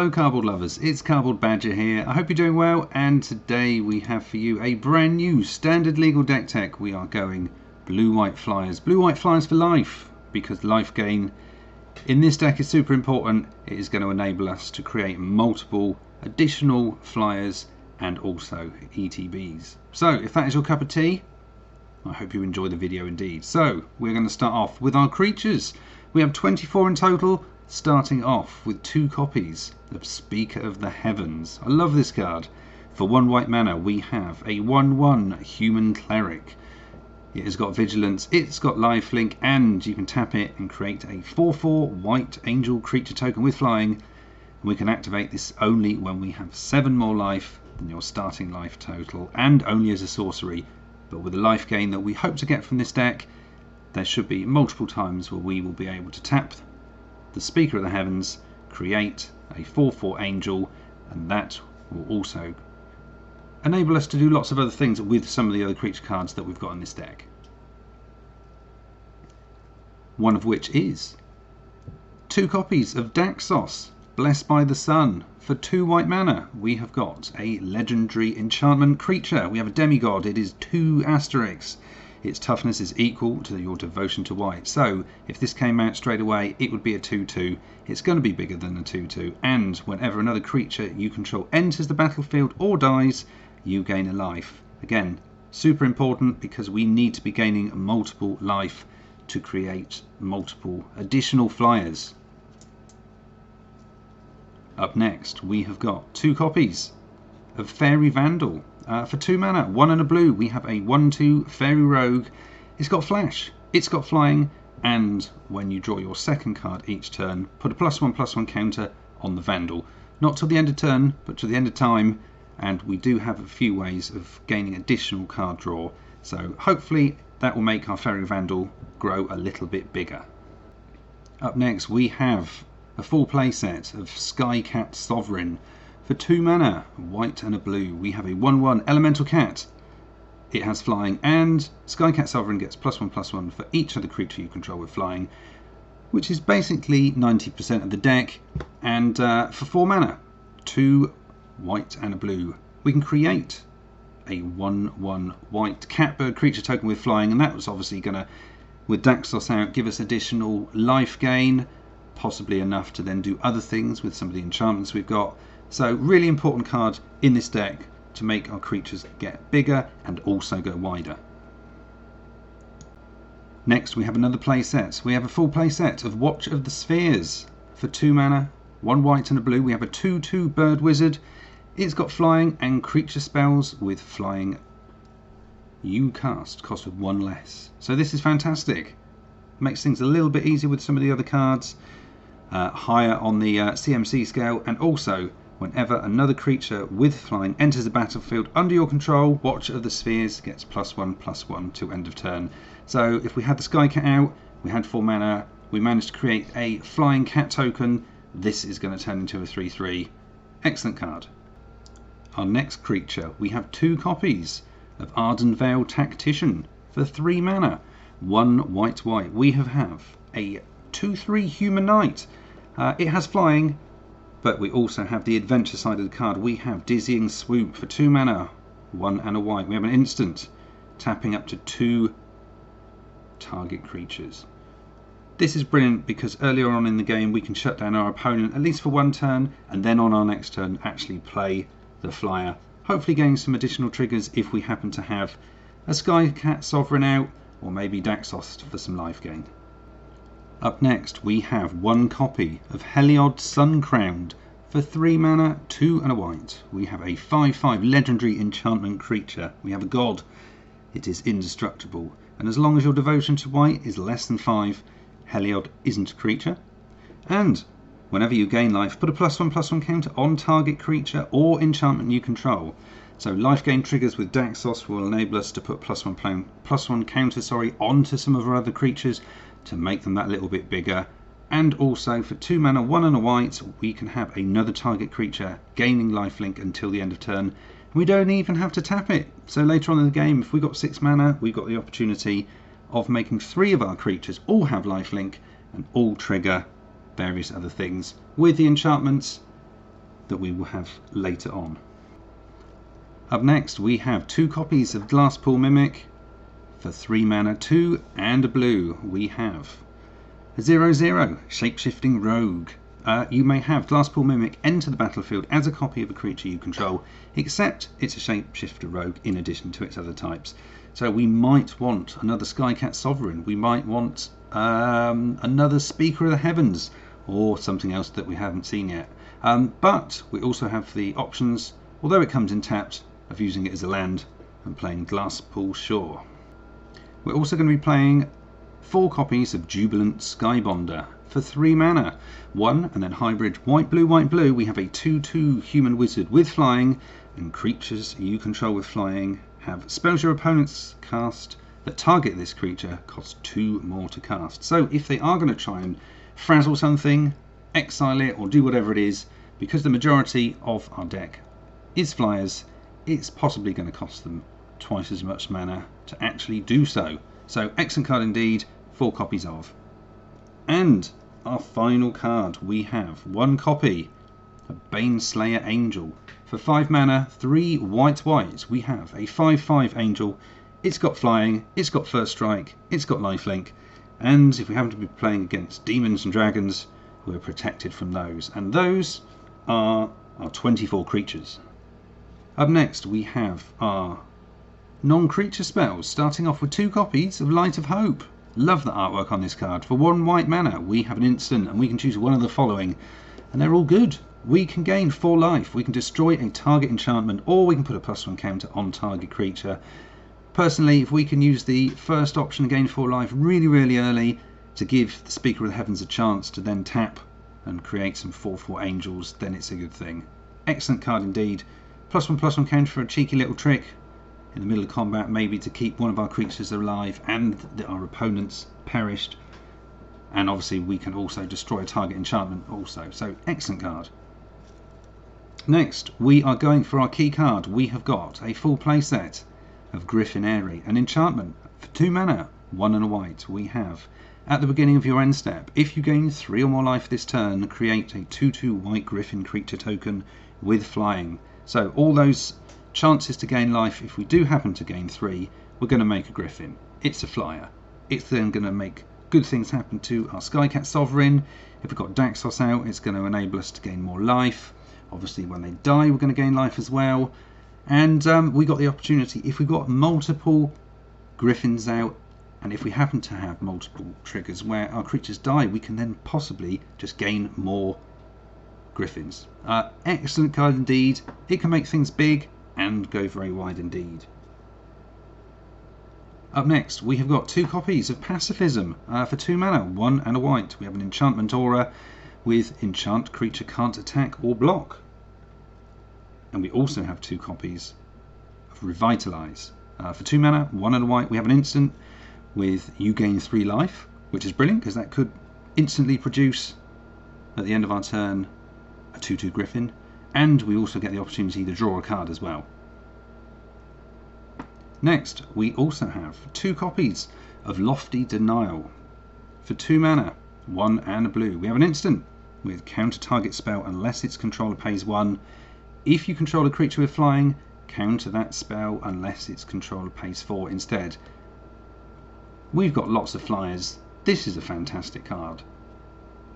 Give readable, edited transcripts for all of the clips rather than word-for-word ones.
Hello cardboard lovers, it's Cardboard Badger here. I hope you're doing well, and today we have for you a brand new standard legal deck tech. We are going blue-white flyers. Blue-white flyers for life, because Lifegain in this deck is super important. It is going to enable us to create multiple additional flyers and also ETBs. So if that is your cup of tea, I hope you enjoy the video indeed. So we're going to start off with our creatures. We have 24 in total, starting off with 2 copies of Speaker of the Heavens. I love this card. For 1 white mana we have a 1/1 human cleric. It has got vigilance, it's got lifelink, and you can tap it and create a 4/4 white angel creature token with flying. We can activate this only when we have 7 more life than your starting life total, and only as a sorcery. But with the life gain that we hope to get from this deck, there should be multiple times where we will be able to tap the Speaker of the Heavens, create a 4/4 angel, and that will also enable us to do lots of other things with some of the other creature cards that we've got in this deck. One of which is 2 copies of Daxos, Blessed by the Sun. For 2 white mana we have got a legendary enchantment creature. We have a demigod. It is 2 asterisks. Its toughness is equal to your devotion to white. So if this came out straight away, it would be a 2/2. It's going to be bigger than a 2/2, and whenever another creature you control enters the battlefield or dies, you gain a life. Again, super important because we need to be gaining multiple life to create multiple additional flyers. Up next we have got 2 copies of Faerie Vandal. For 2 mana, 1 and a blue, we have a 1/2 Fairy Rogue. It's got flash, it's got flying, and when you draw your second card each turn, put a +1/+1 counter on the Vandal. Not till the end of turn, but to the end of time, and we do have a few ways of gaining additional card draw. So hopefully that will make our Faerie Vandal grow a little bit bigger. Up next we have a full play set of Skycat Sovereign. For 2 mana, white and a blue, we have a 1/1 elemental cat. It has flying, and Skycat Sovereign gets +1/+1 for each other creature you control with flying, which is basically 90% of the deck. And for 4 mana, 2 white and a blue, we can create a 1/1 white catbird creature token with flying, and that was obviously going to, with Daxos out, give us additional life gain, possibly enough to then do other things with some of the enchantments we've got. So really important card in this deck to make our creatures get bigger and also go wider. Next we have another play set. We have a full play set of Watch of the Spheres. For 2 mana, 1 white and a blue, we have a 2/2 bird wizard. It's got flying and creature spells with flying you cast cost with 1 less. So this is fantastic. Makes things a little bit easier with some of the other cards, higher on the CMC scale, and also whenever another creature with flying enters the battlefield under your control, Watch of the Spheres gets +1/+1 to end of turn. So if we had the Skycat out, we had 4 mana, we managed to create a flying cat token, this is going to turn into a 3/3. Excellent card. Our next creature, we have 2 copies of Ardenvale Tactician. For 3 mana, 1 white, we have a 2/3 human knight. It has flying, but we also have the adventure side of the card. We have Dizzying Swoop. For 2 mana, 1 and a white, we have an instant, tapping up to 2 target creatures. This is brilliant because earlier on in the game we can shut down our opponent at least for 1 turn, and then on our next turn actually play the flyer, hopefully gain some additional triggers if we happen to have a Skycat Sovereign out, or maybe Daxos for some life gain. Up next we have 1 copy of Heliod Suncrowned. For 3 mana, 2 and a white, we have a 5/5 legendary enchantment creature. We have a god. It is indestructible, and as long as your devotion to white is less than 5, Heliod isn't a creature. And whenever you gain life, put a +1/+1 counter on target creature or enchantment you control. So life gain triggers with Daxos will enable us to put +1/+1 counter onto some of our other creatures to make them that little bit bigger. And also for 2 mana, 1 and a white, we can have another target creature gaining lifelink until the end of turn. We don't even have to tap it. So later on in the game, if we got 6 mana, we've got the opportunity of making 3 of our creatures all have lifelink and all trigger various other things with the enchantments that we will have later on. Up next we have 2 copies of Glasspool Mimic. For 3 mana, 2 and a blue, we have a 0/0 Shapeshifting Rogue. You may have Glasspool Mimic enter the battlefield as a copy of a creature you control, except it's a Shapeshifter Rogue in addition to its other types. So we might want another Skycat Sovereign, we might want another Speaker of the Heavens, or something else that we haven't seen yet. But we also have the options, although it comes in tapped, of using it as a land and playing Glasspool Shore. We're also going to be playing 4 copies of Jubilant Skybonder. For 3 mana, 1 and then hybrid white blue. We have a 2/2 human wizard with flying, and creatures you control with flying have spells your opponents cast that target this creature cost 2 more to cast. So if they are going to try and frazzle something, exile it, or do whatever it is, because the majority of our deck is flyers, it's possibly going to cost them twice as much mana to actually do so. So excellent card indeed, 4 copies of. And our final card, we have 1 copy of Baneslayer Angel. For 5 mana, 3 white, we have a 5/5 Angel. It's got flying, it's got first strike, it's got lifelink, and if we happen to be playing against demons and dragons, we're protected from those. And those are our 24 creatures. Up next we have our non-creature spells, starting off with 2 copies of Light of Hope. Love the artwork on this card. For 1 white mana, we have an instant, and we can choose one of the following, and they're all good. We can gain 4 life, we can destroy a target enchantment, or we can put a +1 counter on target creature. Personally, if we can use the first option, gain 4 life, really early to give the Speaker of the Heavens a chance to then tap and create some 4/4 angels, then it's a good thing. Excellent card indeed. +1/+1 counter for a cheeky little trick in the middle of combat, maybe to keep one of our creatures alive and our opponents perished. And obviously we can also destroy a target enchantment also. So excellent card. Next, we are going for our key card. We have got a full play set of Griffin Aerie, an enchantment for 2 mana, 1 and a white. We have, at the beginning of your end step, if you gain 3 or more life this turn, create a 2/2 white Griffin creature token with flying. So all those chances to gain life, if we do happen to gain 3, we're going to make a Griffin. It's a flyer. It's then going to make good things happen to our Skycat Sovereign. If we've got Daxos out, it's going to enable us to gain more life. Obviously when they die, we're going to gain life as well. And we got the opportunity, if we've got multiple Griffins out, and if we happen to have multiple triggers where our creatures die, we can then possibly just gain more Griffins. Excellent card indeed. It can make things big and go very wide indeed. Up next, we have got 2 copies of Pacifism. For 2 mana, 1 and a white. We have an enchantment aura with enchant creature can't attack or block. And we also have 2 copies of Revitalize. For 2 mana, 1 and a white, we have an instant with you gain 3 life, which is brilliant because that could instantly produce at the end of our turn a 2/2 Griffin, and we also get the opportunity to draw a card as well. Next, we also have 2 copies of Lofty Denial. For 2 mana, 1 and a blue, we have an instant with counter target spell unless its controller pays 1. If you control a creature with flying, counter that spell unless its controller pays 4 instead. We've got lots of flyers. This is a fantastic card.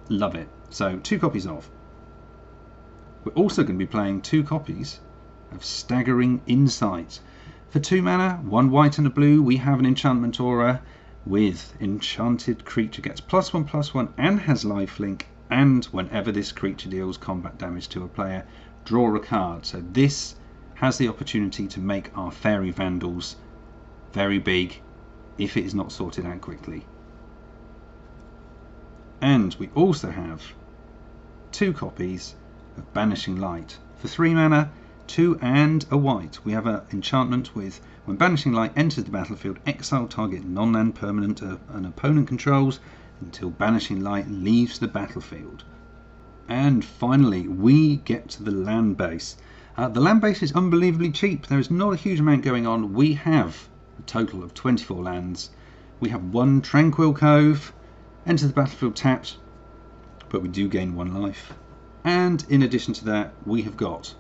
Love it. So 2 copies of. We're also going to be playing 2 copies of Staggering Insight. For 2 mana, 1 white and a blue, we have an enchantment aura with enchanted creature gets +1/+1 and has lifelink, and whenever this creature deals combat damage to a player, draw a card. So this has the opportunity to make our Faerie Vandals very big if it is not sorted out quickly. And we also have 2 copies of Banishing Light. For 3 mana, 2 and a white, we have an enchantment with when Banishing Light enters the battlefield, exile target non-land permanent an opponent controls until Banishing Light leaves the battlefield. And finally, we get to the land base. The land base is unbelievably cheap. There is not a huge amount going on. We have a total of 24 lands. We have 1 Tranquil Cove, enter the battlefield tapped, but we do gain 1 life. And in addition to that, we have got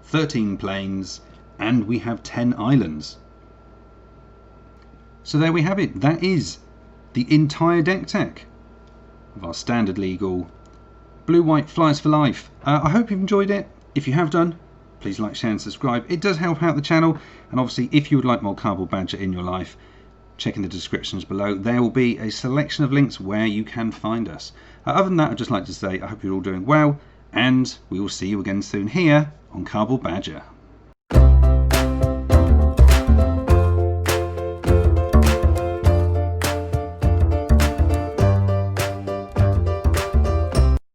13 planes and we have 10 islands. So there we have it. That is the entire deck tech of our standard legal blue-white Flyers for Life. I hope you've enjoyed it. If you have done, please like, share and subscribe. It does help out the channel. And obviously, if you would like more Cardboard Badger in your life, check in the descriptions below. There will be a selection of links where you can find us. Other than that, I'd just like to say I hope you're all doing well, and we will see you again soon here on Cardboard Badger.